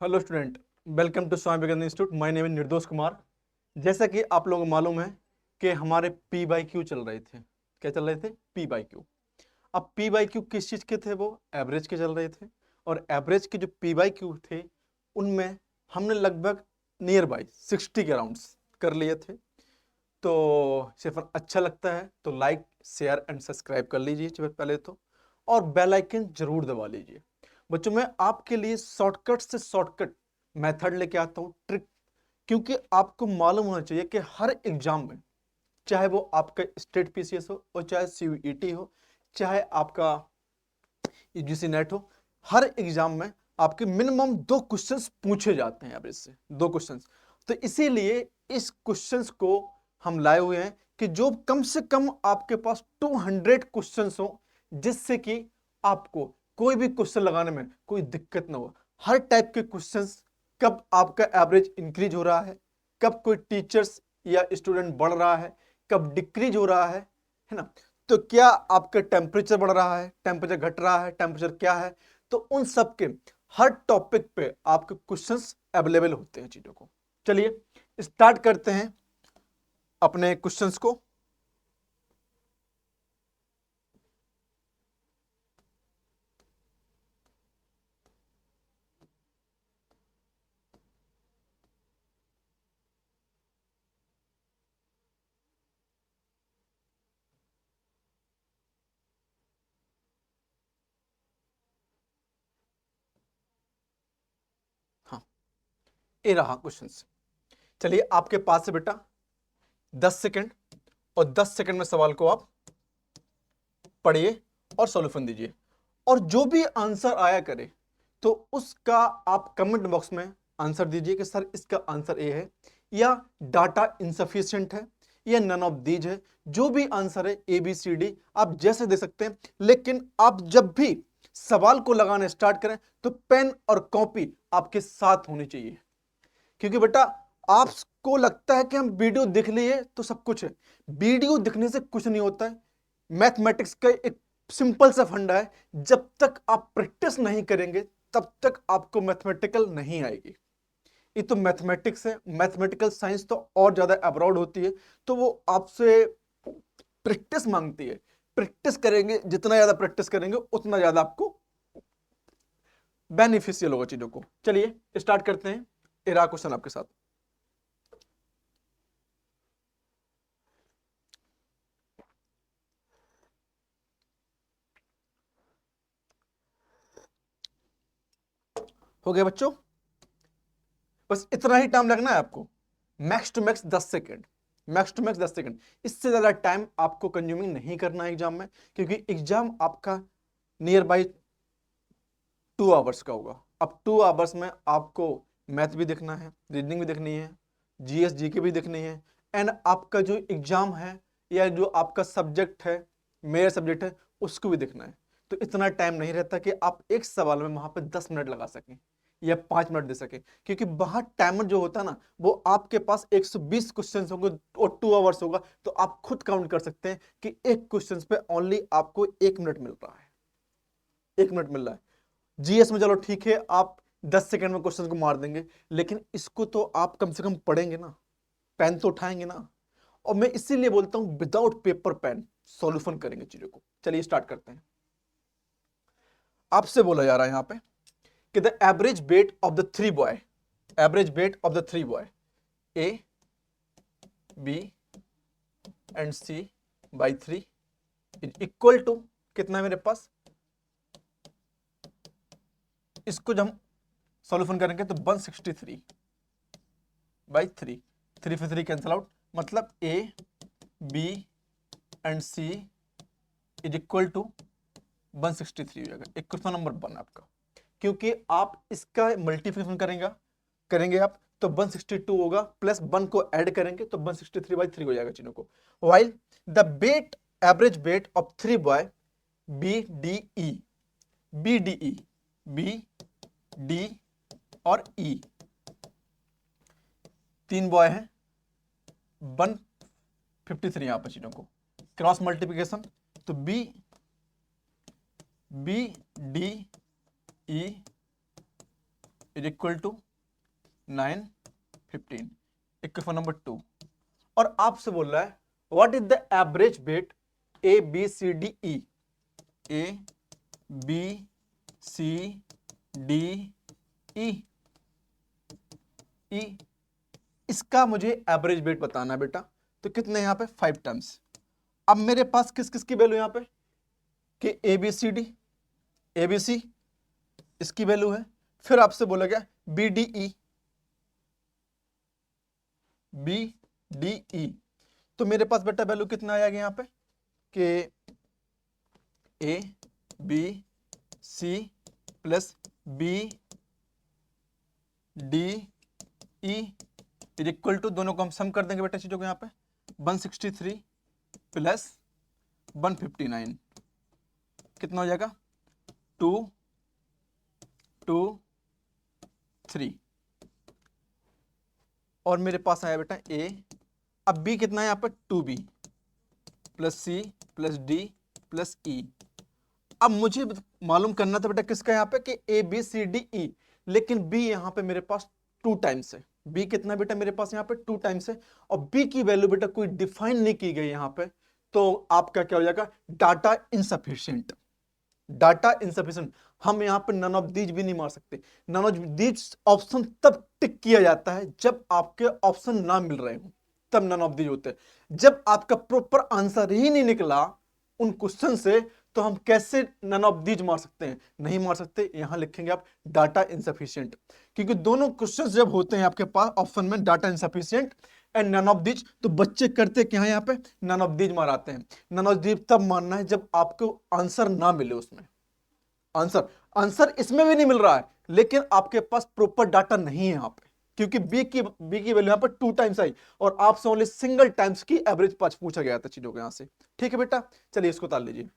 Hello student, welcome to Swami Vivekananda institute. My name is Nirdosh Kumar. जैसा कि आप लोगों को मालूम है कि हमारे पी बाई क्यू चल रहे थे। क्या चल रहे थे? P by Q. अब पी बाई क्यू किस चीज़ के थे? वो एवरेज के चल रहे थे। और एवरेज के जो पी बाई क्यू थे उनमें हमने लगभग नियर बाई 60 के राउंड्स कर लिए थे। तो सिर्फ अच्छा लगता है तो लाइक शेयर एंड सब्सक्राइब कर लीजिए पहले तो, और बेल आइकन जरूर दबा लीजिए। बच्चों, मैं आपके लिए शॉर्टकट से शॉर्टकट मेथड लेके आता हूँ, ट्रिक। क्योंकि आपको मालूम होना चाहिए कि हर एग्जाम में, चाहे वो आपका स्टेट पीसीएस हो और चाहे सीयूईटी हो, चाहे आपका यूजीसी नेट हो, हर एग्जाम में आपके मिनिमम 2 क्वेश्चंस पूछे जाते हैं एवरेज से, 2 क्वेश्चंस। तो इसीलिए इस क्वेश्चंस को हम लाए हुए हैं कि जो कम से कम आपके पास 200 क्वेश्चंस हो, जिससे कि आपको कोई भी क्वेश्चन लगाने में कोई दिक्कत ना हो। हर टाइप के क्वेश्चंस, कब आपका एवरेज इंक्रीज हो रहा है, कब कोई टीचर्स या स्टूडेंट बढ़ रहा है, कब डिक्रीज हो रहा है ना। तो क्या आपका टेम्परेचर बढ़ रहा है, टेम्परेचर घट रहा है, टेम्परेचर क्या है, तो उन सब के हर टॉपिक पे आपके क्वेश्चंस अवेलेबल होते हैं चीजों को। चलिए स्टार्ट करते हैं अपने क्वेश्चंस को। हाँ, ये रहा क्वेश्चंस। चलिए आपके पास है बेटा 10 सेकंड, और 10 सेकंड में सवाल को आप पढ़िए और सॉल्यूशन दीजिए। और जो भी आंसर आया करे तो उसका आप कमेंट बॉक्स में आंसर दीजिए कि सर इसका आंसर ए है, या डाटा इनसफिशिएंट है, या नन ऑफ दीज है। जो भी आंसर है ए बी सी डी आप जैसे दे सकते हैं, लेकिन आप जब भी सवाल को लगाना स्टार्ट करें तो पेन और कॉपी आपके साथ होनी चाहिए। क्योंकि बेटा आपको लगता है कि हम वीडियो देख लिए तो सब कुछ है। वीडियो दिखने से कुछ नहीं होता है। मैथमेटिक्स का एक सिंपल सा फंडा है, जब तक आप प्रैक्टिस नहीं करेंगे तब तक आपको मैथमेटिकल नहीं आएगी। ये तो मैथमेटिक्स है, मैथमेटिकल साइंस तो और ज्यादा अब्रॉड होती है, तो वो आपसे प्रैक्टिस मांगती है। प्रैक्टिस करेंगे, जितना ज्यादा प्रैक्टिस करेंगे उतना ज्यादा आपको बेनिफिशियल होगा चीजों को। चलिए स्टार्ट करते हैं। इरा क्वेश्चन आपके साथ। हो गया बच्चों? बस इतना ही टाइम लगना है आपको, max to max 10 second. Max to max 10 second, इससे ज्यादा टाइम आपको कंज्यूमिंग नहीं करना है एग्जाम में, क्योंकि एग्जाम आपका नियर बाई 2 आवर्स का होगा। अब 2 आवर्स में आपको मैथ भी देखना है, रीजनिंग भी देखनी है, जीएस जीके भी देखनी है, एंड आपका जो एग्जाम है या जो आपका सब्जेक्ट है, मेरा सब्जेक्ट है, उसको भी देखना है। तो इतना टाइम नहीं रहता कि आप एक सवाल में वहां पे 10 मिनट लगा सकें या 5 मिनट दे सकें, क्योंकि वहां टाइमर जो होता है ना, वो आपके पास 120 क्वेश्चन होंगे और 2 आवर्स होगा। तो आप खुद काउंट कर सकते हैं कि एक क्वेश्चन पे ओनली आपको 1 मिनट मिल रहा है, 1 मिनट मिल रहा है। जीएस में चलो ठीक है, आप 10 सेकंड में क्वेश्चन को मार देंगे, लेकिन इसको तो आप कम से कम पढ़ेंगे ना, पेन तो उठाएंगे ना। और मैं इसीलिए बोलता हूं विदाउट पेपर पेन सॉल्यूशन करेंगे चीजों को। चलिए स्टार्ट करते हैं। आपसे बोला जा रहा है यहां पे कि the average weight of the three boy, average weight of the three boy A B and C by 3 is equal to, कितना है मेरे पास, इसको जब हम सॉल्यूशन करेंगे तो 163 बाई 3, 3 से 3 कैंसिल आउट, मतलब A B and C is equal to 163 हो जाएगा। एक क्वेश्चन नंबर 1 आपका, क्योंकि आप इसका मल्टीप्लिकेशन करेंगे करेंगे आप तो 162 होगा, प्लस 1 को ऐड करेंगे तो 163 बाई 3 हो जाएगा चीजों को। While the weight, average weight of 3 boy B D E, B D E, B D और ई, 3 बॉय हैं, 153 यहां पर चीजों को क्रॉस मल्टीप्लिकेशन, तो b b D E is equal to 9, 15। Equation number 2। और आपसे बोल रहा है what is the average weight A B C d e, a B C d e e, इसका मुझे एवरेज वेट बताना है बेटा। तो कितने यहां पे 5 टर्म्स। अब मेरे पास किस किस की वैल्यू यहां पे कि A B C D, A B C इसकी वैल्यू है, फिर आपसे बोला गया B D E, B D E. तो मेरे पास बेटा वैल्यू कितना आएगा यहां पे कि A B C plus B D E is equal to, दोनों को हम सम कर देंगे बेटा चीजों को, यहां पे 163 प्लस 159 कितना हो जाएगा 2 2 3। और मेरे पास आया बेटा ए, अब बी कितना है यहां पर 2b प्लस सी प्लस डी प्लस ई। अब मुझे मालूम करना था बेटा किसका यहां पे कि ए बी सी डी ई, लेकिन बी यहां पे मेरे पास 2 टाइम्स है। बी कितना बेटा मेरे पास यहां पे 2 टाइम्स है, और बी की वैल्यू बेटा कोई डिफाइन नहीं की गई यहां पे, तो आपका क्या हो जाएगा डाटा इनसफिशिएंट। डाटा इनसफिशिएंट, हम यहां पे नन ऑफ दीज भी नहीं मार सकते। नन ऑफ दीज ऑप्शन तब टिक किया जाता है जब आपके ऑप्शन ना मिल रहे हो, तब नन ऑफ दीज होते हैं। जब आपका प्रॉपर आंसर ही नहीं निकला उन क्वेश्चन से, तो हम कैसे नन ऑफ दीज मार सकते हैं? नहीं मार सकते। यहां लिखेंगे आप डाटा इनसफिशिएंट, क्योंकि दोनों क्वेश्चन जब होते हैं आपके पास ऑप्शन में data insufficient and none of these, तो बच्चे करते क्या है यहां पे नन ऑफ दीज माराते हैं। नन ऑफ दीज तब मारना है जब आपको आंसर ना मिले उसमें। आंसर इसमें भी नहीं मिल रहा है, लेकिन आपके पास प्रॉपर डाटा नहीं है यहां पे, क्योंकि बी की वैल्यू यहां पर 2 टाइम्स आई और आपसे ओनली सिंगल टाइम्स की एवरेज पूछा गया था चीजों को यहां से। ठीक है बेटा, चलिए इसको उतार लीजिए।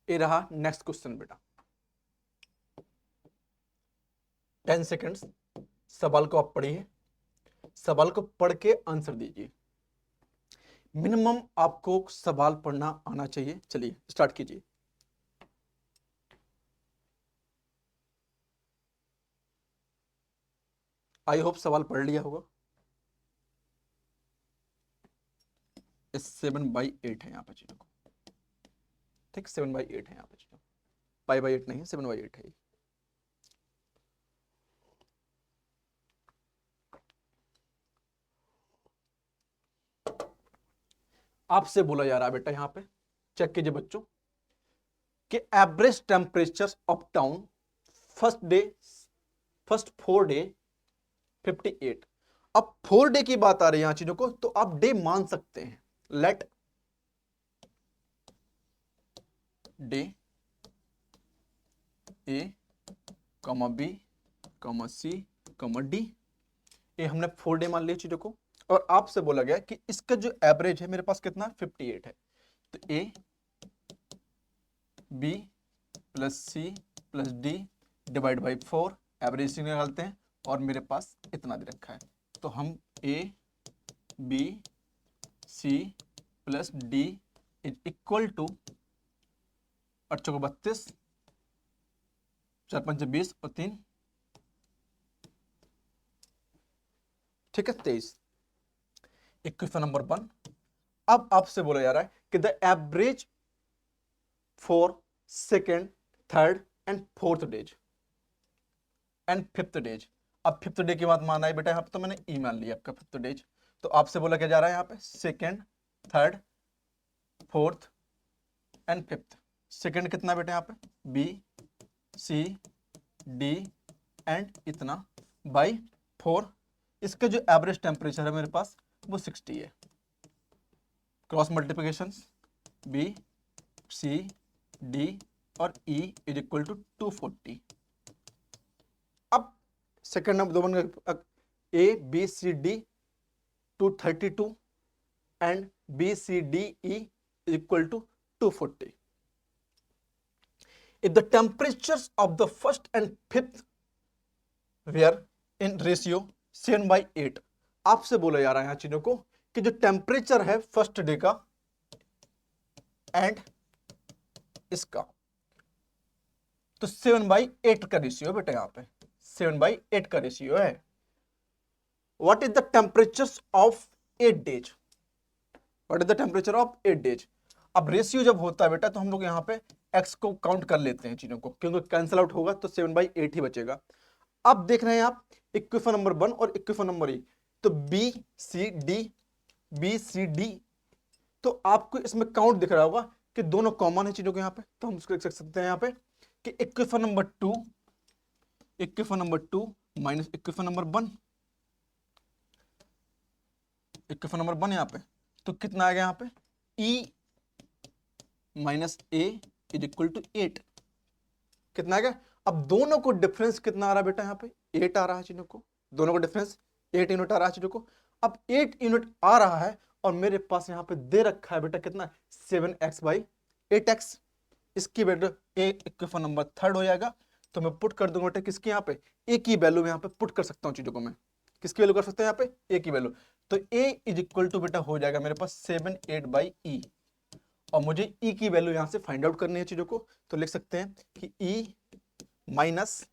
ये रहा नेक्स्ट क्वेश्चन बेटा। 10 सेकेंड्स सवाल को आप पढ़िए, सवाल को पढ़ के आंसर दीजिए। मिनिमम आपको सवाल पढ़ना आना चाहिए। चलिए स्टार्ट कीजिए। आई होप सवाल पढ़ लिया होगा। 7/8 है यहाँ पर चीजों को, ठीक 7/8 है यहाँ पर चीजों, 5/8 नहीं है, 7/8 है। आपसे बोला जा रहा है बेटा यहां पे, चेक कीजिए बच्चों, कि average temperature of town first 4 day 58। अब 4 डे की बात आ रही है यहां चीजों को, तो आप डे मान सकते हैं। लेट डे ए comma B comma C comma D, ये हमने 4 डे मान लिया चीजों को। और आपसे बोला गया कि इसका जो एवरेज है मेरे पास कितना 58 है, तो A B plus C plus D divide by 4 average निकालते हैं, और मेरे पास इतना दे रखा है। तो हम A B C plus D is equal to 8 को 32, 4 5 20 और 3, ठीक है 23। Equation number 1। अब आपसे बोला जा रहा है कि the average for second third and fourth days and fifth days. अब फिफ्थ डे की बात माना है बेटा, यहां पे तो मैंने ई मान लिया आपका फिफ्थ डेज। तो आपसे बोला क्या जा रहा है यहां पे second third fourth and fifth. Second कितना बेटा यहां पे बी सी डी एंड इतना बाई 4, इसका जो एवरेज टेम्परेचर है मेरे पास वो 60 है। क्रॉस मल्टीप्लिकेशन बी सी डी और ई इज इक्वल टू 240। अब सेकेंड नंबर दो बन गए, A B C D 232 and BCDE is equal to 240. If the temperatures of the first and fifth were in ratio 7/8, आपसे बोला जा रहा है यहाँ चीजों को कि जो टेम्परेचर है फर्स्ट डे का एंड इसका, तो 7/8 का रेशियो है बेटा, यहाँ पे 7/8 का रेशियो है। What is the temperature of 8 days? What is the temperature of 8 days? अब रेशियो जब होता है बेटा तो हम लोग यहाँ पे x को काउंट कर लेते हैं चीजों को, क्योंकि कैंसिल आउट होगा तो 7/8 ही बचेगा। अब देख रहे हैं आप इक्वेशन नंबर 1 और इक्वेशन नंबर 8, तो बी सी डी, तो आपको इसमें काउंट दिख रहा होगा कि दोनों कॉमन है चीजों के यहाँ पे, तो हम उसको लिख सकते हैं यहाँ पे कि equation number 2 minus equation number 1, equation number 1 यहाँ पे, तो कितना आ गया यहाँ पे E minus A is equal to 8। कितना आ गया? अब दोनों को डिफरेंस कितना आ रहा है बेटा, यहाँ पे 8 आ रहा है चीजों को, दोनों को डिफरेंस 8 यूनिट आ रहा है चीजों को। अब 8 यूनिट आ रहा है और मेरे पास यहाँ पे दे रखा है बेटा कितना, 7x/8x। इसकी बेटा इक्वेशन नंबर 3 हो जाएगा, तो मैं पुट कर दूंगा बेटा किसकी, यहाँ पे ए की वैल्यू यहाँ पे पुट कर सकता हूँ चीजों को, मैं किसकी वैल्यू कर सकता हूँ यहाँ पे, ए की वैल्यू। तो ए इज इक्वल टू बेटा हो जाएगा मेरे पास 7/8 और मुझे ई की वैल्यू यहां से फाइंड आउट करनी है चीजों को, तो लिख सकते हैं कि e minus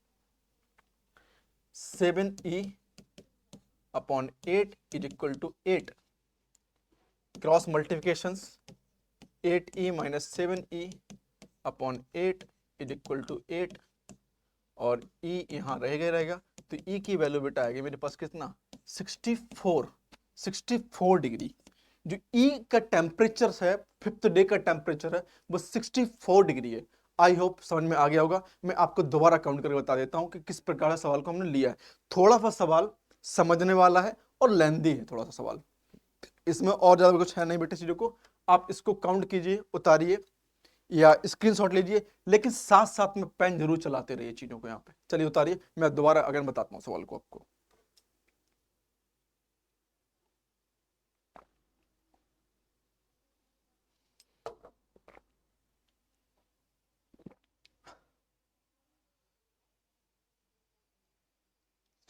7e/8 is equal to 8। Cross multiplication 8e minus 7e/8 is equal to 8 और ई यहां रहेगा, तो ई की वैल्यू बेटा आएगी मेरे पास कितना, 64 डिग्री। जो ई का टेम्परेचर है, फिफ्थ डे का टेम्परेचर है वो 64 डिग्री है। आई होप समझ में आ गया होगा। मैं आपको दोबारा काउंट करके बता देता हूं कि किस प्रकार से सवाल को हमने लिया है। थोड़ा सा सवाल समझने वाला है और लेंदी है थोड़ा सा सवाल, इसमें और ज्यादा कुछ है नहीं बेटे चीजों को। आप इसको काउंट कीजिए, उतारिए या स्क्रीनशॉट लीजिए, लेकिन साथ साथ में पेन जरूर चलाते रहिए चीजों को। यहाँ पे चलिए उतारिए, मैं दोबारा अगर बताता हूँ सवाल को आपको।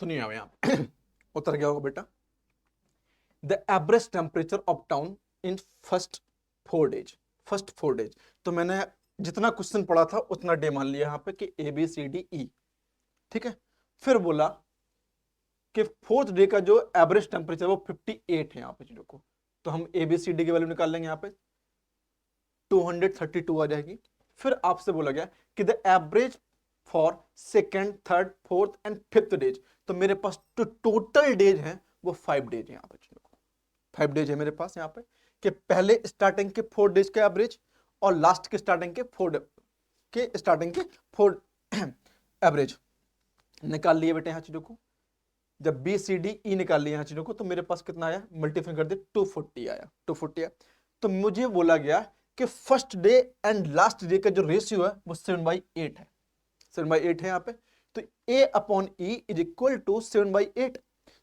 सुनिए यहाँ उत्तर क्या होगा बेटा, the average temperature of town in first 4 days. First 4 days, तो मैंने जितना क्वेश्चन पढ़ा था उतना डे मान लिया यहाँ पे कि ABCDE, ठीक है। फिर बोला कि फोर्थ डे का जो एवरेज टेम्परेचर वो 58 है यहाँ पे चीजों को, तो हम ABCD की वैल्यू निकाल लेंगे, यहाँ पे 232 आ जाएगी। फिर आपसे बोला गया कि the average for second, third, fourth and fifth days, तो मेरे पास जो टोटल डेज है वो 5 डेज है यहाँ पे, 5 डेज है मेरे पास यहाँ पे, कि पहले स्टार्टिंग के 4 डेज के एवरेज और लास्ट के स्टार्टिंग के 4 एवरेज निकाल लिए बेटे यहाँ चीजों को। जब BCDE निकाल लिया यहाँ चीजों को, तो मेरे पास कितना आया, मल्टीप्लाई कर दिया 240 आया, 240 आया। तो मुझे बोला गया कि first day and last day का जो रेशियो है वो 7/8 है, 7/8 है यहाँ पे। तो A/E इज इक्वल टू 7/8,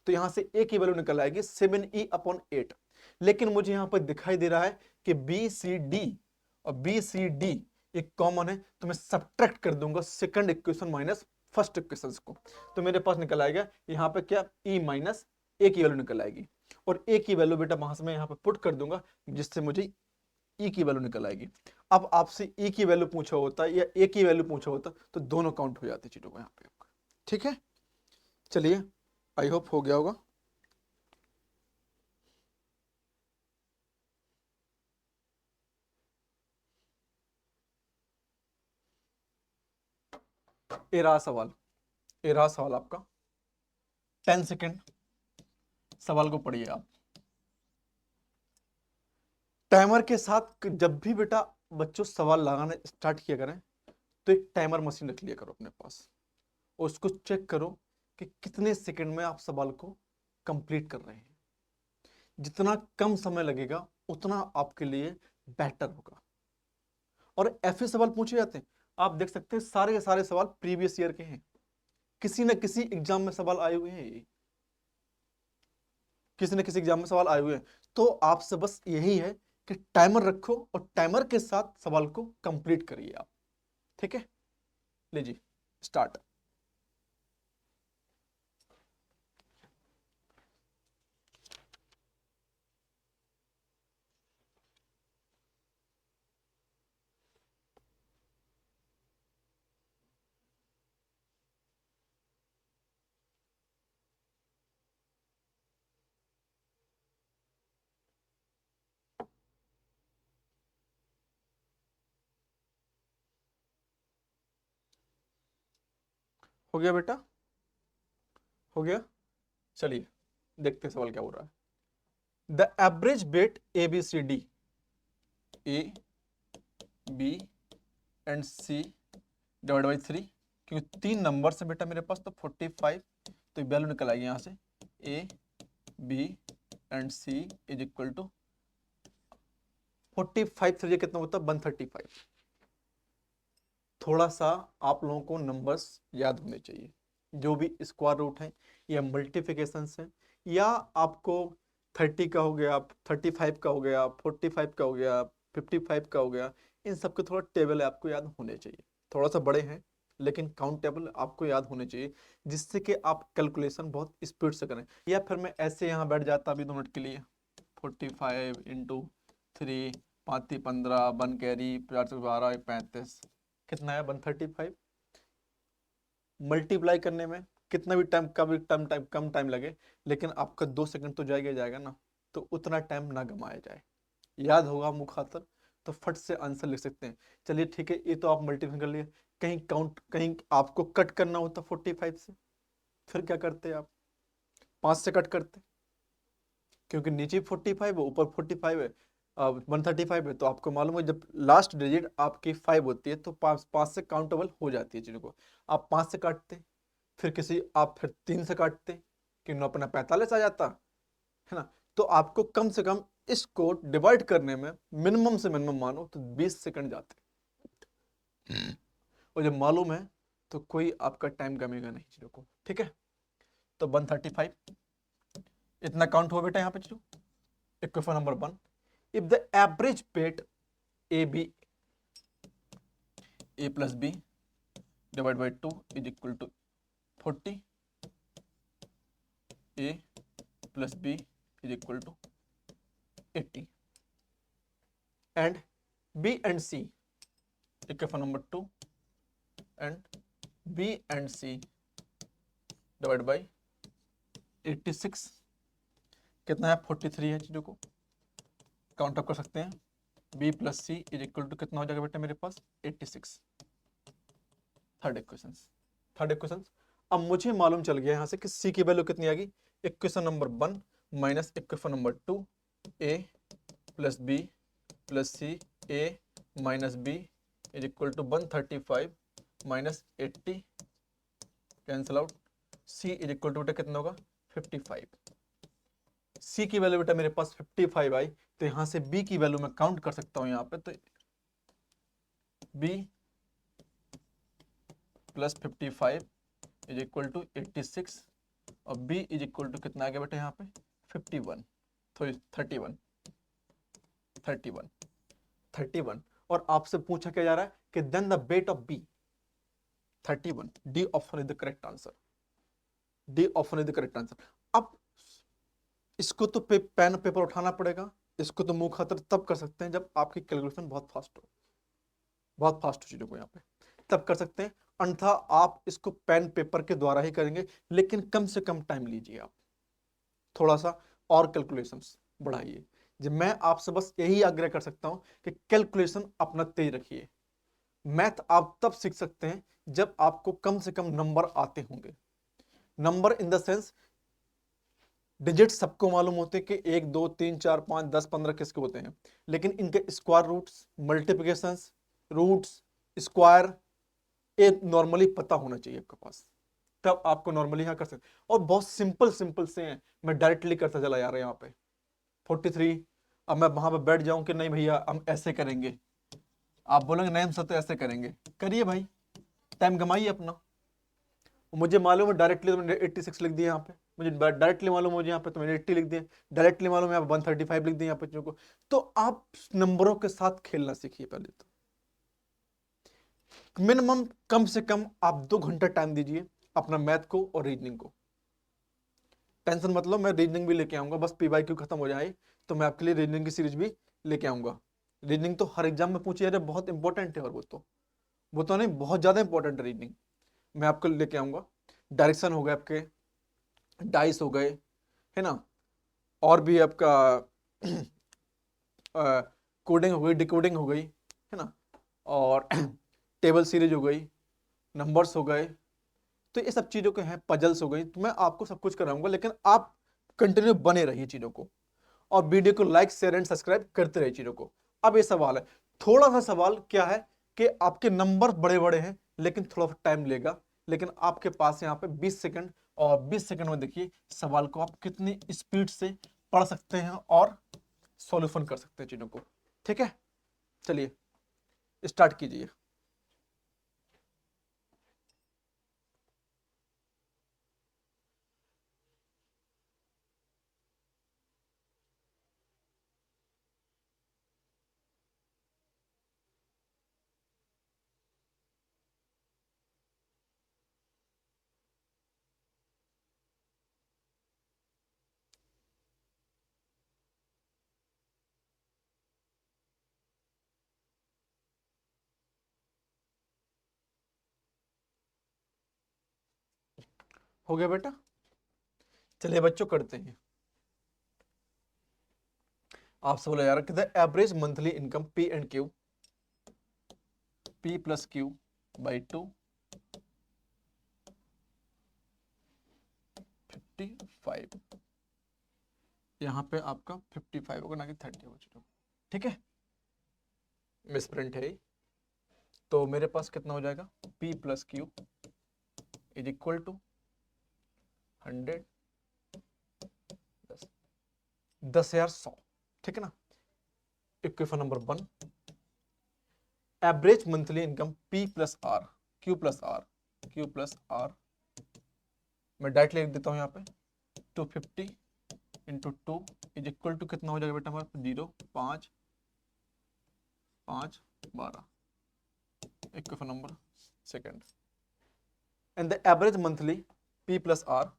तो यहां से A की वैल्यू निकल आएगी 7E/8। लेकिन मुझे यहां पर दिखाई दे रहा है कि BCD और BCD एक कॉमन है, तो मैं सब्ट्रैक्ट कर दूंगा second equation minus first equation को, तो मेरे पास निकल आएगा यहाँ पे क्या, E माइनस A की वैल्यू निकल आएगी, और A की वैल्यू बेटा वहां से मैं यहाँ पे पुट कर दूंगा, जिससे मुझे E की वैल्यू निकल आएगी। अब आपसे E की वैल्यू पूछा होता या A की वैल्यू पूछा होता तो दोनों काउंट हो जाती चीजों को यहाँ पे, ठीक है। चलिए, आई होप हो गया होगा। ये रहा सवाल, ये रहा सवाल आपका। 10 सेकेंड सवाल को पढ़िए आप। टाइमर के साथ जब भी बेटा बच्चों सवाल लगाना स्टार्ट किया करें तो एक टाइमर मशीन रख लिया करो अपने पास, और उसको चेक करो कि कितने सेकंड में आप सवाल को कंप्लीट कर रहे हैं। जितना कम समय लगेगा उतना आपके लिए बेटर होगा। और ऐसे सवाल पूछे जाते हैं, आप देख सकते हैं सारे के सारे सवाल प्रीवियस ईयर के हैं, किसी न किसी एग्जाम में सवाल आए हुए हैं, किसी न किसी एग्जाम में सवाल आए हुए हैं। तो आपसे बस यही है कि टाइमर रखो और टाइमर के साथ सवाल को कंप्लीट करिए आप। ठीक है, लीजिए स्टार्ट। हो गया बेटा, हो गया। चलिए देखते हैं सवाल क्या हो रहा है। The average weight A B C D, A B and C divide by 3, क्योंकि 3 नंबर से बेटा मेरे पास, तो 45, तो वैल्यू निकल आएगी यहाँ से, A B and C is equal to 45 से कितना होता है 135। थोड़ा सा आप लोगों को नंबर्स याद होने चाहिए, जो भी स्क्वायर रूट है या मल्टीप्लिकेशन है, या आपको 30 का हो गया, 35 का हो गया, 45 का हो गया, 55 का हो गया, इन सब के थोड़ा टेबल आपको याद होने चाहिए। थोड़ा सा बड़े हैं लेकिन काउंटेबल आपको याद होने चाहिए, जिससे कि आप कैलकुलेशन बहुत स्पीड से करें। या फिर मैं ऐसे यहाँ बैठ जाता अभी 2 मिनट के लिए, 45 इंटू 3, 5 15, 1 कैरी, 4 12, 35, कितना है 135। मल्टीप्लाई करने में कितना भी टाइम कम टाइम लगे, लेकिन आपका 2 सेकंड तो जाएगा जाएगा ना, तो उतना टाइम ना गमाया जाए। याद होगा मुखातर तो फट से आंसर लिख सकते हैं। चलिए ठीक है, ये तो आप मल्टीप्लाई कर लिए। कहीं आपको कट करना होता 45 से, फिर क्या करते आप, 5 से कट करते, क्योंकि नीचे 45 है ऊपर 45 है, 135 है, तो आपको मालूम है जब लास्ट डिजिट आपकी 5 होती है तो 5 से काउंटेबल हो जाती है चीज़ों को। आप 5 से काटते, फिर आप फिर 3 से काटते, कि 9 अपना 45 आ जाता है ना। तो आपको कम से कम इसको डिवाइड करने में मिनिमम से मिनिमम मानो तो 20 सेकंड जाते, और जब मालूम है तो कोई आपका टाइम कमेगा नहीं चीज़ों को। ठीक है, तो 135 इतना काउंट हुआ बेटा यहाँ पे चीज़ों। Equation number 1, if the average weight AB, A plus B divided by 2 is equal to 40, A plus B is equal to 80, and B and C, equation number 2, and B and C divided by 86, कितना है 43 है। चीज़ों को count up कर सकते हैं। B plus C is equal to कितना हो जाएगा बेटा मेरे पास 86। Third equation. अब मुझे मालूम चल गया यहाँ से कि C की वैल्यू कितनी आ गई। Equation number 1 minus equation number 2, A plus B plus C, A minus B is equal to 135 minus 80, cancel out, C is equal to बेटा कितना होगा 55। C की वैल्यू बेटा मेरे पास 55 आई, तो यहाँ से B की वैल्यू मैं काउंट कर सकता हूँ यहाँ पे, तो B plus 55 is equal to 86, और B इज इक्वल टू कितना आ गया बेटा यहाँ पे 51, सॉरी 31। और आपसे पूछा क्या जा रहा है कि then the weight of B 31, D option is the correct answer, D option is the correct answer. अब इसको तो पेन पेपर उठाना पड़ेगा, इसको तो मुंह खातर तब कर सकते हैं जब आपकी कैलकुलेशन बहुत फास्ट हो चीजों को यहाँ पे तब कर सकते हैं, अन्यथा आप इसको पेन पेपर के द्वारा ही करेंगे। लेकिन कम से कम टाइम लीजिए, आप थोड़ा सा और कैलकुलेशंस बढ़ाइए। जब मैं आपसे बस यही आग्रह कर सकता हूं कि कैलकुलेशन अपना तेज रखिए। मैथ आप तब सीख सकते हैं जब आपको कम से कम नंबर आते होंगे। Number in the sense digit सबको मालूम होते हैं कि 1 2 3 4 5 10 15 किसके होते हैं, लेकिन इनके square roots, multiplications, roots, square, ये नॉर्मली पता होना चाहिए आपके पास। तब आपको नॉर्मली यहाँ कर सकते। और बहुत सिंपल सिंपल से हैं, मैं डायरेक्टली करता चला जा रहा हूँ यहाँ पे 43। अब मैं वहां पे बैठ जाऊं कि नहीं भैया हम ऐसे करेंगे, आप बोलेंगे नहीं हम सब तो ऐसे करेंगे, करिए भाई, टाइम कमाइए अपना। मुझे मालूम है डायरेक्टली तो मैंने 86 लिख दिया यहाँ पे, मुझे डायरेक्टली मालूम मुझे यहाँ पे तो मैंने 80 लिख दिया, डायरेक्टली मालूम है यहाँ पे 135 लिख दिया यहाँ पे चीजों को। तो आप नंबरों के साथ खेलना सीखिए पहले तो। मिनिमम कम से कम आप 2 घंटा टाइम दीजिए अपना मैथ को और रीजनिंग को। टेंशन मतलब मैं रीजनिंग भी लेके आऊंगा, बस पी बाई क्यू खत्म हो जाए तो मैं आपके लिए रीजनिंग की सीरीज भी लेके आऊंगा। रीजनिंग तो हर एग्जाम में पूछी जा रही है, बहुत इंपॉर्टेंट है, और वो तो नहीं, बहुत ज्यादा इंपॉर्टेंट है रीजनिंग, मैं आपको लेके आऊंगा। डायरेक्शन हो गए आपके, डाइस हो गए, है ना, और भी आपका कोडिंग हो गई, डिकोडिंग हो गई, है ना, और टेबल सीरीज हो गई, नंबर्स हो गए, तो ये सब चीजों के हैं, पजल्स हो गई, तो मैं आपको सब कुछ कराऊंगा, लेकिन आप कंटिन्यू बने रहिए चीजों को, और वीडियो को लाइक शेयर एंड सब्सक्राइब करते रहिए चीजों को। अब ये सवाल है, थोड़ा सा सवाल क्या है कि आपके नंबर बड़े बड़े हैं लेकिन थोड़ा सा टाइम लेगा, लेकिन आपके पास यहाँ पे 20 सेकंड, और 20 सेकंड में देखिए सवाल को आप कितनी स्पीड से पढ़ सकते हैं और सॉल्यूशन कर सकते हैं चीजों को। ठीक है, चलिए स्टार्ट कीजिए। हो गया बेटा, चलिए बच्चों करते हैं। आपसे बोला जा रहा है कि the average monthly income P and Q, P plus Q by 2 55, यहाँ पे आपका 55 होगा ना कि 30 होगा। ठीक है, मिसप्रिंट है, तो मेरे पास कितना हो जाएगा, P plus Q is equal to 100 10,100। ठीक है ना, equation number 1, average monthly income P plus R, Q plus R, Q plus R, मैं डायरेक्टली लिख देता हूँ यहाँ पे 250 इंटू 2 इज इक्वल टू कितना हो जाएगा बेटा हमारा 0 5 5 12, equation number second, and the average monthly P plus R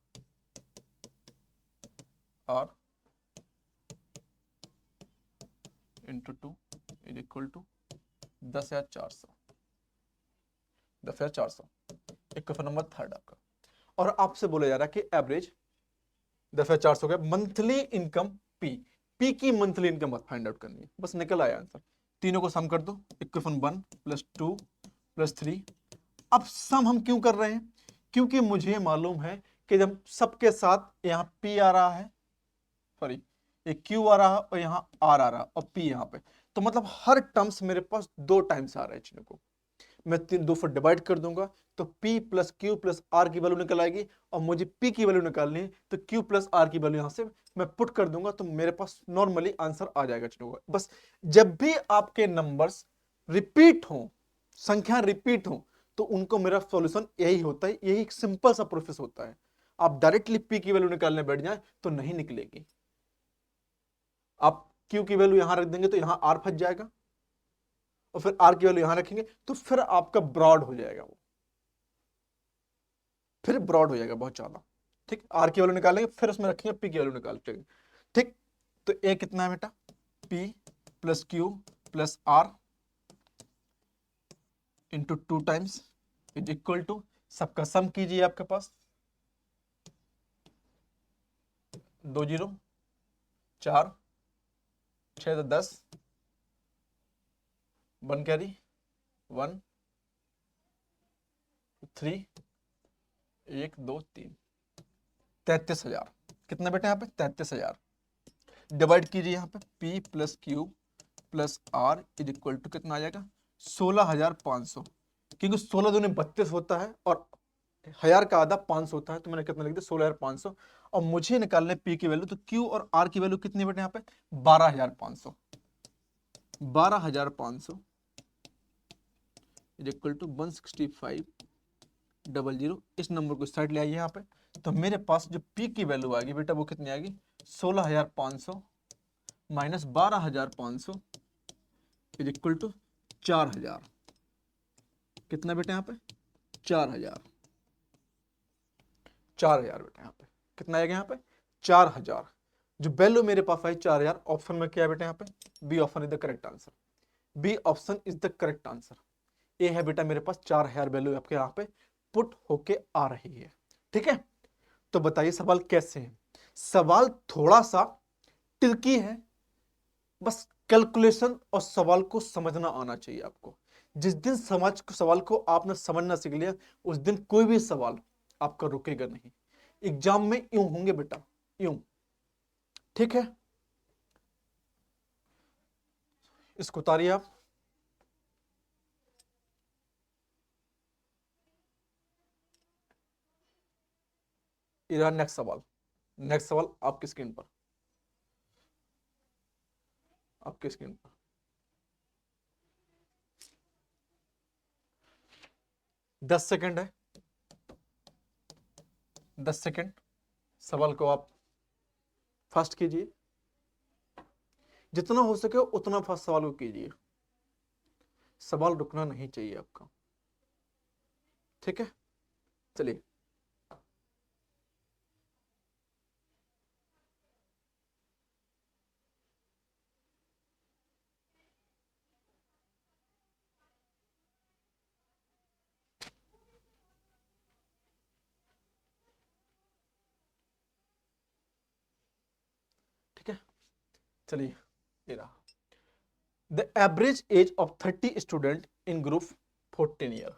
into 2 is equal to 10,400, 10,400, equation number third आपका। और आपसे बोला जा रहा है कि एवरेज 10,400 का मंथली इनकम पी की मंथली इनकम फाइंड आउट करनी है, बस निकल आया आंसर। तीनों को सम कर दो, इक्वेशन 1 प्लस 2 प्लस 3। अब सम हम क्यों कर रहे हैं, क्योंकि मुझे मालूम है कि जब सबके साथ यहाँ पी आ रहा है, सॉरी ये क्यू आ रहा है और यहाँ आर आ रहा है और पी यहाँ पे, तो मतलब हर टर्म्स मेरे पास 2 टाइम्स आ रहे हैं चीजों को, मैं 2 पर डिवाइड कर दूंगा तो P plus Q plus R की वैल्यू निकल आएगी, और मुझे P की वैल्यू निकालनी है तो Q प्लस आर की वैल्यू यहां से मैं पुट कर दूंगा, तो मेरे पास नॉर्मली आंसर आ जाएगा चीजों का। बस जब भी आपके नंबर्स रिपीट हो, संख्या रिपीट हो, तो उनको मेरा सॉल्यूशन यही होता है, यही एक सिंपल सा प्रोसेस होता है। आप डायरेक्टली P की वैल्यू निकालने बैठ जाए तो नहीं निकलेगी, आप Q की वैल्यू यहां रख देंगे तो यहां R फंस जाएगा, और फिर आर की वैल्यू यहां रखेंगे तो फिर आपका ब्रॉड हो जाएगा, वो फिर ब्रॉड हो जाएगा बहुत ज्यादा। ठीक, आर की वैल्यू निकालेंगे फिर उसमें रखेंगे पी की वैल्यू निकालते हैं। ठीक, तो ए कितना है बेटा, P plus Q plus R into 2 times is equal to, सबका सम कीजिए आपके पास 2 0 4 6 10 1 कैरी 1 3 1 2 3 33,000। कितना बेटा यहाँ पे 33,000, डिवाइड कीजिए यहाँ पे P plus Q plus R is equal to कितना आ जाएगा 16,500, क्योंकि 16 दूनी 32 होता है और 1000 का आधा 500 होता है, तो मैंने कितना लिख दिया 16,500। और मुझे निकालने पी की वैल्यू, तो क्यू और आर की वैल्यू कितनी बेटे यहाँ पे 12,500। 12,500 इज इक्वल टू 165,000। इस नंबर को साइड ले आइए यहाँ पे, तो मेरे पास जो पी की वैल्यू आएगी बेटा वो कितनी आएगी 16,500 माइनस 12,500 इज इक्वल टू 4,000। कितना बेटा यहाँ पे 4,000। 4,000 बेटा यहाँ पे कितना आएगा यहाँ पे 4,000। जो वैल्यू मेरे पास आई 4,000, ऑप्शन में क्या है बेटा यहाँ पे B option is the correct answer. B option is the correct answer. ये है बेटा मेरे पास 4,000 वैल्यू आपके यहाँ पे पुट होके आ रही है। ठीक है, तो बताइए सवाल कैसे है। सवाल थोड़ा सा ट्रिकी है, बस कैलकुलेशन और सवाल को समझना आना चाहिए आपको। जिस दिन सवाल को आपने समझना सीख लिया, उस दिन कोई भी सवाल आपका रुकेगा नहीं। एग्जाम में यूं होंगे बेटा, यूं। ठीक है, इसको उतारिए आप। नेक्स्ट सवाल, नेक्स्ट सवाल आपकी स्क्रीन पर, आपकी स्क्रीन पर। 10 सेकंड है, 10 सेकंड। सवाल को आप फास्ट कीजिए, जितना हो सके उतना फास्ट सवाल को कीजिए। सवाल रुकना नहीं चाहिए आपका। ठीक है, चलिए। ठीक है, चलिए। ये रहा the average age of 30 student in group 14 year.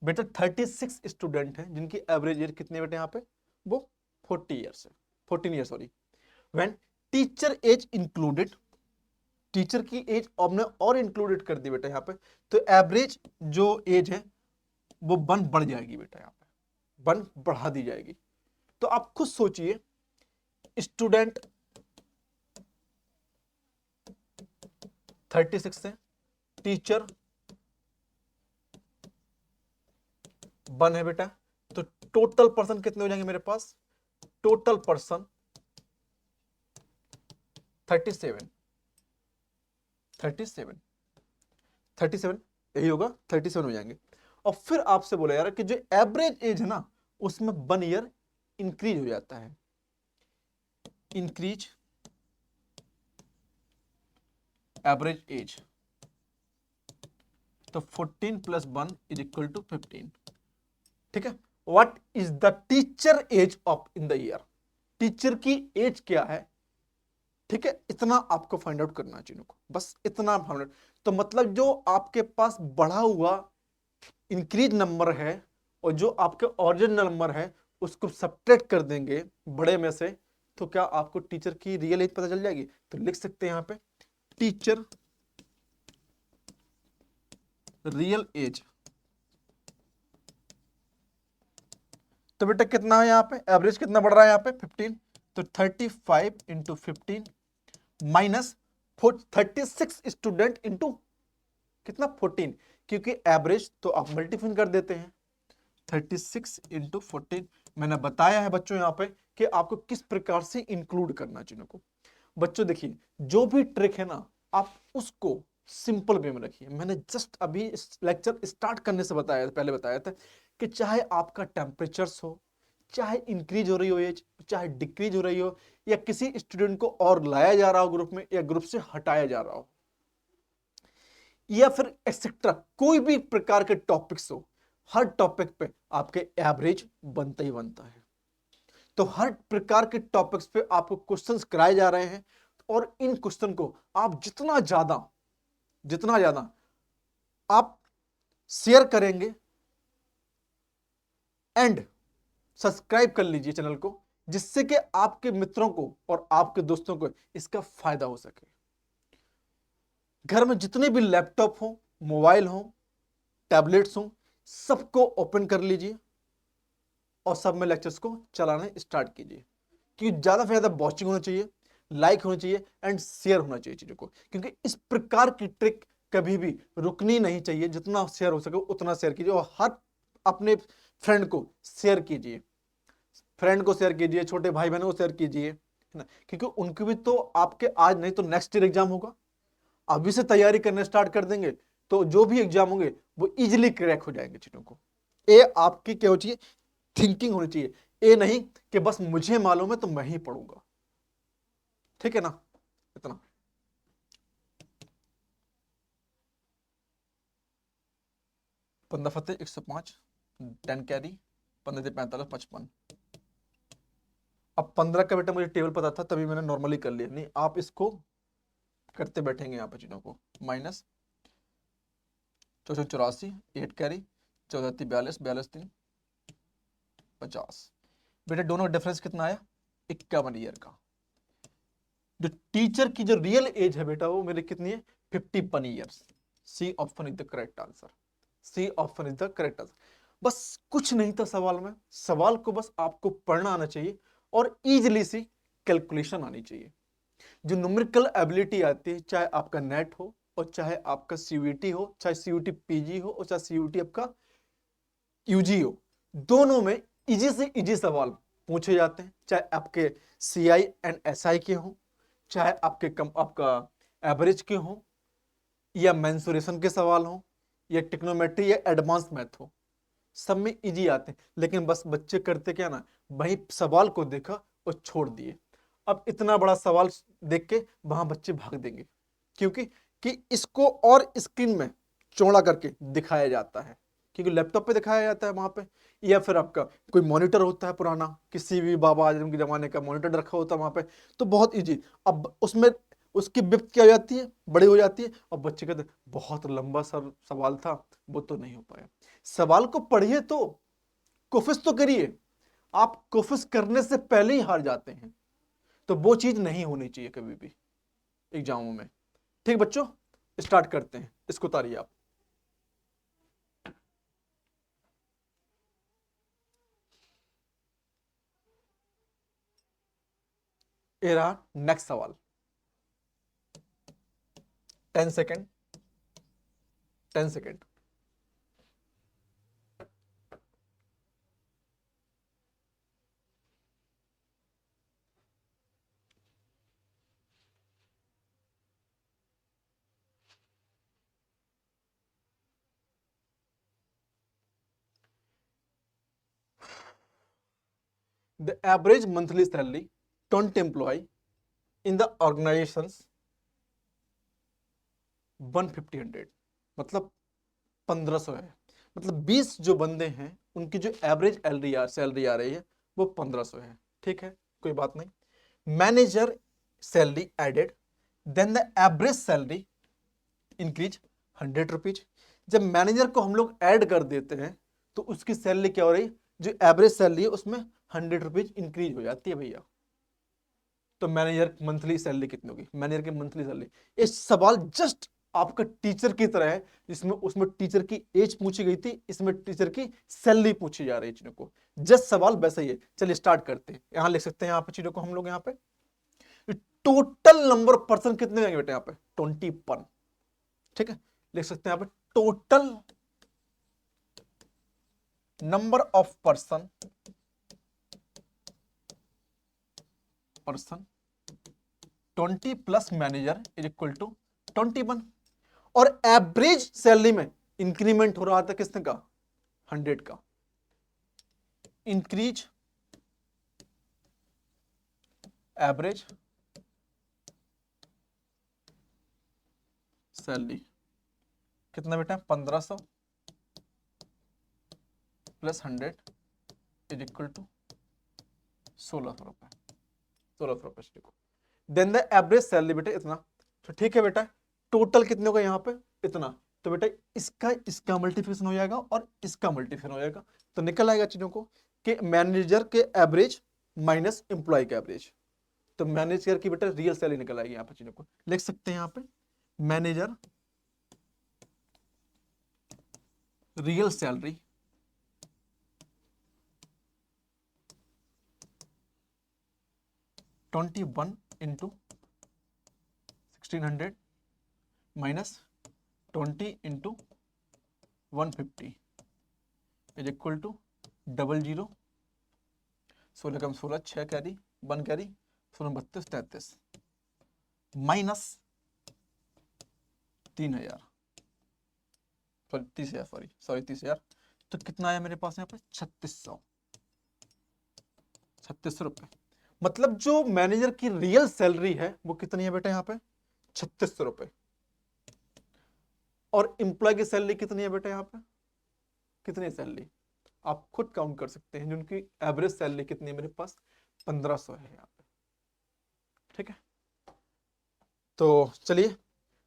बेटा 36 स्टूडेंट हैं जिनकी एवरेज एज कितने बेटे यहाँ पे वो 40 ईयर्स है, 14 year sorry. When teacher age included, teacher की एज हमने और इंक्लूडेड कर दी बेटा यहाँ पे, तो एवरेज जो एज है वो 1 बढ़ जाएगी बेटा, यहाँ पे 1 बढ़ा दी जाएगी। तो आप खुद सोचिए, स्टूडेंट 36 से, टीचर 1 है बेटा, तो टोटल पर्सन कितने हो जाएंगे मेरे पास, टोटल पर्सन 37, 37, 37 यही होगा, 37 हो जाएंगे। और फिर आपसे बोला यार कि जो एवरेज एज है ना उसमें 1 ईयर इंक्रीज हो जाता है, इंक्रीज एवरेज एज, तो 14 + 1 = 15। ठीक है, what is the teacher age of in the year, teacher की एज क्या है। ठीक है, इतना आपको फाइंड आउट करना चाहिए, बस इतना फाइंड आउट। तो मतलब जो आपके पास बढ़ा हुआ इंक्रीज नंबर है और जो आपके ओरिजिनल नंबर है उसको सब्ट्रैक्ट कर देंगे बड़े में से, तो क्या आपको टीचर की रियल एज पता चल जाएगी। तो लिख सकते हैं यहां पे टीचर रियल एज। तो बेटा कितना है यहाँ पे एवरेज, कितना बढ़ रहा है यहाँ पे 15, तो 35 × 15 माइनस 36 स्टूडेंट इंटू कितना 14, क्योंकि एवरेज तो आप मल्टीप्लाई कर देते हैं। 36 × 14 मैंने बताया है बच्चों यहाँ पे कि आपको किस प्रकार से इंक्लूड करना चाहिए को। बच्चों देखिए, जो भी ट्रिक है ना आप उसको सिंपल वे में रखिए। मैंने जस्ट अभी लेक्चर स्टार्ट करने से बताया, पहले बताया था कि चाहे आपका टेम्परेचर हो, चाहे इंक्रीज हो रही हो एज, चाहे डिक्रीज हो रही हो, या किसी स्टूडेंट को और लाया जा रहा हो ग्रुप में या ग्रुप से हटाया जा रहा हो, या फिर एक्सेट्रा कोई भी प्रकार के टॉपिक्स हो, हर टॉपिक पे आपके एवरेज बनता ही बनता है। तो हर प्रकार के टॉपिक्स पे आपको क्वेश्चंस कराए जा रहे हैं, और इन क्वेश्चन को आप जितना ज्यादा आप शेयर करेंगे एंड सब्सक्राइब कर लीजिए चैनल को, जिससे कि आपके मित्रों को और आपके दोस्तों को इसका फायदा हो सके। घर में जितने भी लैपटॉप हो, मोबाइल हो, टैबलेट्स हो, सबको ओपन कर लीजिए और सब में लेक्चर्स को चलाने स्टार्ट कीजिए, क्योंकि ज़्यादा से ज़्यादा वॉचिंग होना चाहिए, लाइक होना चाहिए एंड शेयर होना चाहिए चीज़ों को, क्योंकि इस प्रकार की ट्रिक कभी भी रुकनी नहीं चाहिए। जितना शेयर हो सके उतना शेयर कीजिए और हर अपने फ्रेंड को शेयर कीजिए, छोटे भाई बहनों को शेयर कीजिए, है ना, क्योंकि उनकी भी तो आपके आज नहीं तो नेक्स्ट ईयर एग्जाम होगा। अभी से तैयारी करने स्टार्ट कर देंगे तो जो भी एग्जाम होंगे वो इजिली क्रैक हो जाएंगे चीजों को। ये आपकी क्या होनी चाहिए, थिंकिंग होनी चाहिए। ये नहीं कि बस मुझे मालूम है तो मैं ही पढ़ूंगा, ठीक है ना। इतना 15 फतेह 105, 10 कैरी, 15 से 45 55। अब 15 का बेटा मुझे टेबल पता था तभी मैंने नॉर्मली कर लिया, नहीं आप इसको करते बैठेंगे यहाँ पर चीजों को। Minus 484, 8 carry, 14 42, 42 3 50। बेटा दोनों डिफरेंस कितना आया, 51 ईयर का। जो टीचर की जो रियल एज है बेटा वो मेरी कितनी है, 51 years. C option is the correct answer, C option is the correct answer. बस कुछ नहीं था सवाल में, सवाल को बस आपको पढ़ना आना चाहिए और इजिली सी कैलकुलेशन आनी चाहिए। जो न्यूमेरिकल एबिलिटी आती है, चाहे आपका नेट हो और चाहे आपका सीयूईटी हो, चाहे सीयूईटी पीजी हो और चाहे सीयूईटी आपका यूजी हो, दोनों में इजी से इजी सवाल पूछे जाते हैं। चाहे आपके सीआई एंड एसआई के हो, चाहे आपका एवरेज के हो, या मेंसुरेशन के सवाल हो, या टिक्नोमेट्री या एडवांस मैथ हो, सब में इजी आते हैं। लेकिन बस बच्चे करते क्या ना, वही सवाल को देखा और छोड़ दिए। अब इतना बड़ा सवाल देख के वहां बच्चे भाग देंगे, क्योंकि इसको और स्क्रीन में चौड़ा करके दिखाया जाता है, क्योंकि लैपटॉप पे दिखाया जाता है वहां पे, या फिर आपका कोई मॉनिटर होता है पुराना, किसी भी बाबा आजम के जमाने का मॉनिटर रखा होता है वहां पे, तो बहुत इजी। अब उसमें उसकी विड्थ क्या हो जाती है, बड़ी हो जाती है, और बच्चे कहते बहुत लंबा सवाल था, वो तो नहीं हो पाया। सवाल को पढ़िए तो कोशिश तो करिए, आप कोशिश करने से पहले ही हार जाते हैं, तो वो चीज नहीं होनी चाहिए कभी भी एग्जामों में। ठीक बच्चों, स्टार्ट करते हैं, इसको उतारिए आप। ये रहा नेक्स्ट सवाल, 10 second, 10 second. The average monthly salary 20 employee in the organizations 150 मतलब 1500 है। मतलब 20 जो बंदे हैं उनकी जो एवरेज सैलरी आ रही है वो 1500 है। ठीक है, कोई बात नहीं। Manager salary added, then the average salary increase 100 rupees. जब मैनेजर को हम लोग ऐड कर देते हैं तो उसकी सैलरी क्या हो रही, जो एवरेज सैलरी है उसमें 100 रुपीज इंक्रीज हो जाती है भैया। तो मैनेजर मंथली सैलरी कितनी होगी, मैनेजर की मंथली सैलरी। ये सवाल जस्ट आपका टीचर की तरह है, जिसमें उसमें टीचर की एज पूछी गई थी, इसमें टीचर की सैलरी पूछी जा रही है चीजों को। जस्ट सवाल वैसा ही है। चलिए स्टार्ट करते हैं। यहां लिख सकते हैं यहाँ पे चीजों को हम लोग, यहाँ पे टोटल नंबर ऑफ पर्सन कितने होंगे बेटे, यहाँ पे 21। ठीक है, लिख सकते हैं यहाँ पे total number of person 20 plus manager is equal to 21। और एवरेज सैलरी में इंक्रीमेंट हो रहा था किसने का, 100 का। इंक्रीज एवरेज सैलरी कितना बेटा, 1500 प्लस 100 इज इक्वल टू 1600 रुपए, 1600 रुपए देखो। देन द एवरेज सैलरी बेटा इतना। तो ठीक है बेटा, टोटल कितने होगा यहाँ पे, इतना। तो बेटा इसका मल्टीप्लिकेशन हो जाएगा और इसका मल्टीप्लिकेशन हो जाएगा, तो निकल आएगा चीजों को कि मैनेजर के एवरेज माइनस एम्प्लॉय के एवरेज। तो मैनेजर की बेटा रियल सैलरी निकल आएगी। यहाँ पे चीजों को लिख सकते हैं, यहाँ पे manager real salary 21 into 1600 minus 20 into 150 is equal to 00 16 कम 16 6 carry 1 carry 16 32 33 minus 3000 sorry 30,000 sorry 30,000 तो कितना आया मेरे पास यहाँ पे 3600 रुपए। मतलब जो मैनेजर की रियल सैलरी है वो कितनी है बेटा यहाँ पे 3600 रुपए और एम्प्लॉय की सैलरी कितनी है बेटा यहाँ पे कितनी सैलरी आप खुद काउंट कर सकते हैं जिनकी एवरेज सैलरी कितनी है मेरे पास 1500 है यहाँ पे। ठीक है तो चलिए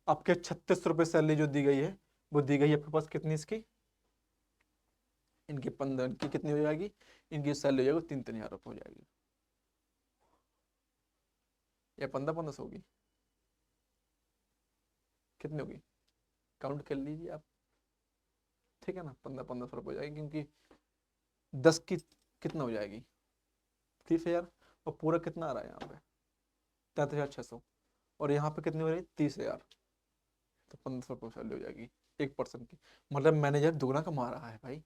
आपके 3600 रुपए सैलरी जो दी गई है वो दी गई है आपके पास कितनी इसकी इनकी 15 की कितनी हो जाएगी इनकी सैलरी हो जाएगी 3-3 हजार रुपये हो जाएगी या 15-15 होगी कितनी होगी काउंट कर लीजिए आप। ठीक है ना 15-15 रुपये हो जाएगी क्योंकि 10 की कितना हो जाएगी 30,000 और पूरा कितना आ रहा है यहाँ पे 33,600 और यहाँ पे कितनी हो रही है 30,000 तो 1500 रुपये सैलरी हो जाएगी 1% की। मतलब मैनेजर दुगना कमा रहा है भाई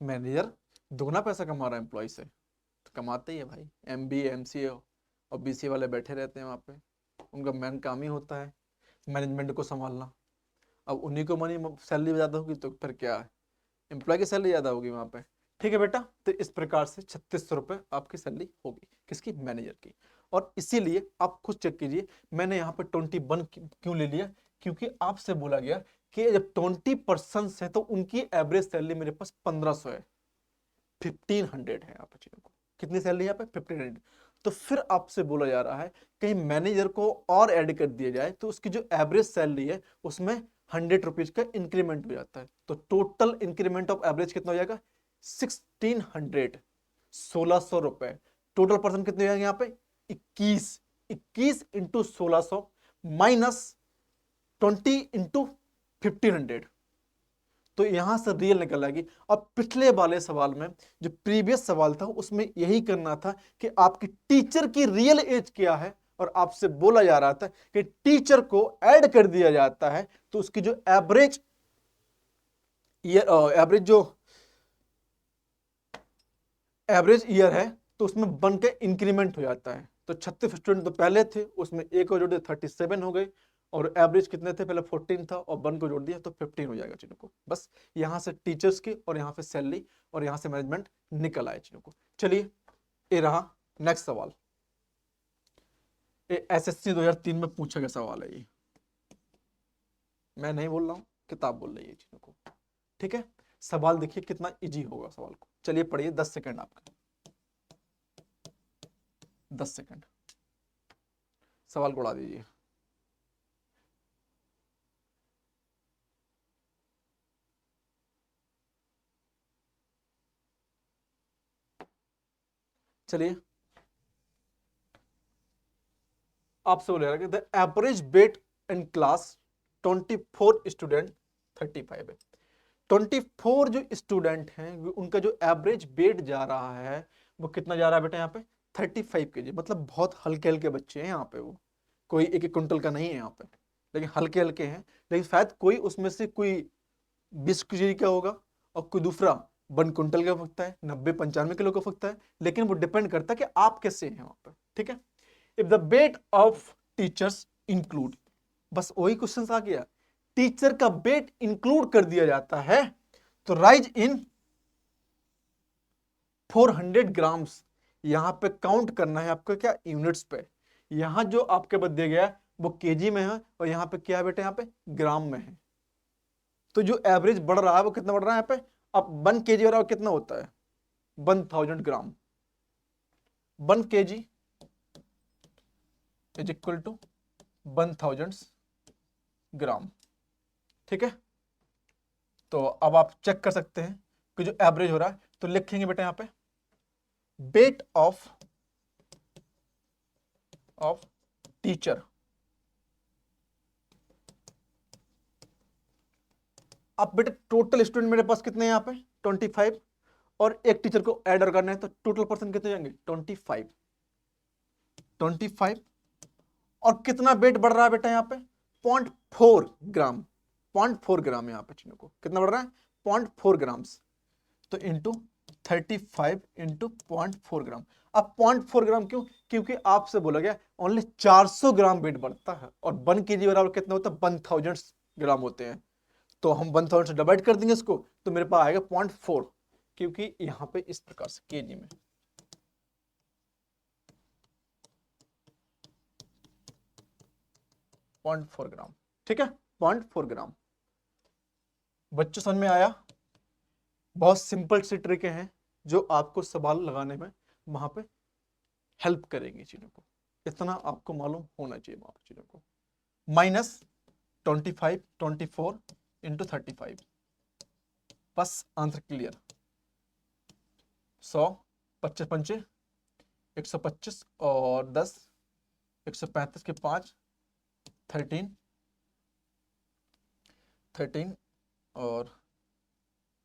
मैनेजर दुगना पैसा कमा रहा है एम्प्लॉय से तो कमाते ही है भाई MBA MCA और BCA वाले बैठे रहते हैं वहाँ पे उनका मेन काम ही होता है मैनेजमेंट को संभालना। अब उन्हीं को मनी सैलरी ज़्यादा होगी तो फिर क्या है एम्प्लॉय की सैलरी ज़्यादा होगी वहाँ पे। ठीक है बेटा तो इस प्रकार से 3600 रुपये आपकी सैलरी होगी किसकी मैनेजर की। और इसीलिए आप खुद चेक कीजिए मैंने यहाँ पे 21 क्यों ले लिया क्योंकि आपसे बोला गया कि जब 20% है तो उनकी एवरेज सैलरी मेरे पास 1500 है 1500 है यहाँ पे चीजों को कितनी सैलरी यहाँ पे 1500 तो फिर आपसे बोला जा रहा है कहीं मैनेजर को और ऐड कर दिया जाए तो उसकी जो एवरेज सैलरी है उसमें 100 रुपीज का इंक्रीमेंट हो जाता है तो टोटल इंक्रीमेंट ऑफ एवरेज कितना हो जाएगा 1600 रुपए टोटल पर्सन कितने हो जाएंगे यहाँ पे 21 इंटू 1600 माइनस 20 इंटू 1500 तो यहां से रियल निकल आएगी। अब पिछले वाले सवाल में जो प्रीवियस सवाल था उसमें यही करना था कि आपकी टीचर की रियल एज क्या है और आपसे बोला जा रहा था कि टीचर को ऐड कर दिया जाता है तो उसकी जो एवरेज ईयर है तो उसमें बन के इंक्रीमेंट हो जाता है। तो 36 स्टूडेंट तो पहले थे उसमें एक को जोड़ दिया 37 हो गए और एवरेज कितने थे पहले 14 था और 1 को जोड़ दिया तो 15 हो जाएगा चीजों को। बस यहां से टीचर्स की और यहां पे सैलरी और यहां से मैनेजमेंट निकल आए चीजों को। चलिए ये रहा नेक्स्ट सवाल SSC 2003 में पूछा गया सवाल है ये मैं नहीं बोल रहा हूं किताब बोल रही है चीजों को। ठीक है सवाल देखिए कितना इजी होगा सवाल को। चलिए पढ़िए 10 सेकंड आपका 10 सेकंड सवाल को उड़ा दीजिए। चलिए आपसे बोलेगा कि the average wait in class 24 student 35 है। 24 जो स्टूडेंट हैं उनका जो एवरेज वेट जा रहा है वो कितना जा रहा है बेटा यहाँ पे 35 kg। मतलब बहुत हल्के हल्के बच्चे हैं यहाँ पे वो कोई 1-1 कुंटल का नहीं है यहाँ पे लेकिन हल्के हल्के हैं लेकिन शायद कोई उसमें से कोई 20 kg का होगा और कोई दूसरा 1 कुंटल का हो सकता है 90-95 किलो का हो सकता है लेकिन वो डिपेंड करता है कि आप कैसे हैं वहां पर। ठीक है if the weight of teachers include बस वही क्वेश्चन आ गया टीचर का वेट इंक्लूड कर दिया जाता है तो राइज इन 400 ग्राम्स यहां पे काउंट करना है आपको क्या यूनिट्स पे। यहां जो आपके बद दिया गया वो केजी में है और यहां पे क्या है बेटा यहाँ पे ग्राम में है। तो जो एवरेज बढ़ रहा है वो कितना बढ़ रहा है यहाँ पे अब 1 kg और कितना होता है 1000 ग्राम 1 kg इज इक्वल टू 1000 ग्राम। ठीक है तो अब आप चेक कर सकते हैं कि जो एवरेज हो रहा है तो लिखेंगे बेटा यहां पे वेट ऑफ टीचर अब बेटा टोटल स्टूडेंट मेरे पास कितने हैं यहाँ पे 25 और एक टीचर को ऐड करना है तो टोटल पर्सन कितने जाएंगे 25 25 और कितना वेट बढ़ रहा है बेटा यहाँ पे 0.4 ग्राम, 0.4 ग्राम यहाँ पे चीनों को कितना बढ़ रहा है 0.4 ग्राम्स, तो इंटू 35 इंटू 0.4 ग्राम। अब 0.4 ग्राम क्यों, क्योंकि आपसे बोला गया ओनली 400 ग्राम वेट बढ़ता है और 1 केजी बराबर कितना होता है 1000 ग्राम होते हैं, तो हम 1000 से डिवाइड कर देंगे इसको तो मेरे पास आएगा 0.4, क्योंकि यहाँ पे इस प्रकार से केजी में 0.4 ग्राम, ठीक है 0.4 ग्राम। बच्चों समझ में आया? बहुत सिंपल से ट्रिक हैं जो आपको सवाल लगाने में वहां पे हेल्प करेंगी चीजों को, इतना आपको मालूम होना चाहिए वहां पर चीजों को। -25 24 इंटू 35, बस आंसर क्लियर। 100 25 पंचे 125 और 10 135 के 5 13 13 और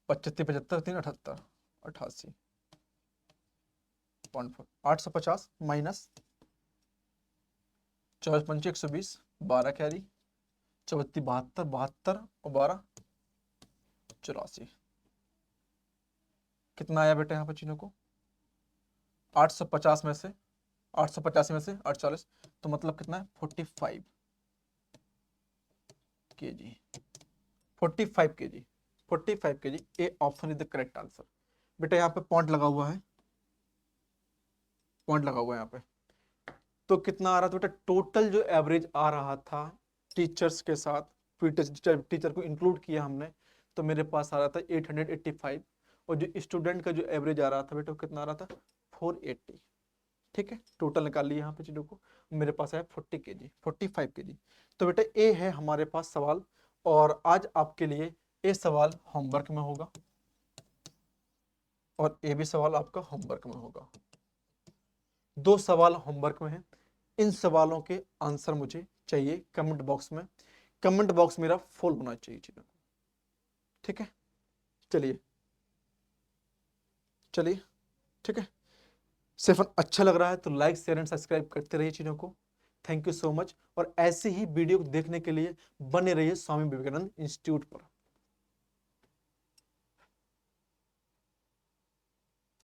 75 75 3 78 88 0.4 850 माइनस 24 पंचे 120 12 कैरी 74 72 72 और 12 84, कितना आया बेटा यहाँ पर चीनों को 850 में से 885 में से 840, तो मतलब कितना है 45 KG, 45 KG, 45 KG. A option is the correct answer. बेटा यहाँ पे पॉइंट लगा हुआ है, पॉइंट लगा हुआ है यहाँ पे, तो कितना आ रहा था बेटा टोटल जो एवरेज आ रहा था टीचर्स के साथ, फिर टीचर को इंक्लूड किया हमने, तो मेरे पास आ रहा था 885 और जो स्टूडेंट का जो एवरेज आ रहा था बेटा कितना आ रहा था 480, ठीक है टोटल निकाल लिया यहाँ पे चीजों को, मेरे पास है 40 केजी 45 केजी। तो बेटा ए है हमारे पास सवाल, और आज आपके लिए ए सवाल होमवर्क में होगा और ए भी सवाल आपका होमवर्क में होगा, 2 सवाल होमवर्क में है। इन सवालों के आंसर मुझे चाहिए कमेंट बॉक्स में, कमेंट बॉक्स मेरा फुल होना चाहिए चीजों को, ठीक है चलिए चलिए ठीक है। सेशन अच्छा लग रहा है तो लाइक शेयर एंड सब्सक्राइब करते रहिए चीजों को। थैंक यू सो मच, और ऐसे ही वीडियो देखने के लिए बने रहिए स्वामी विवेकानंद इंस्टीट्यूट पर।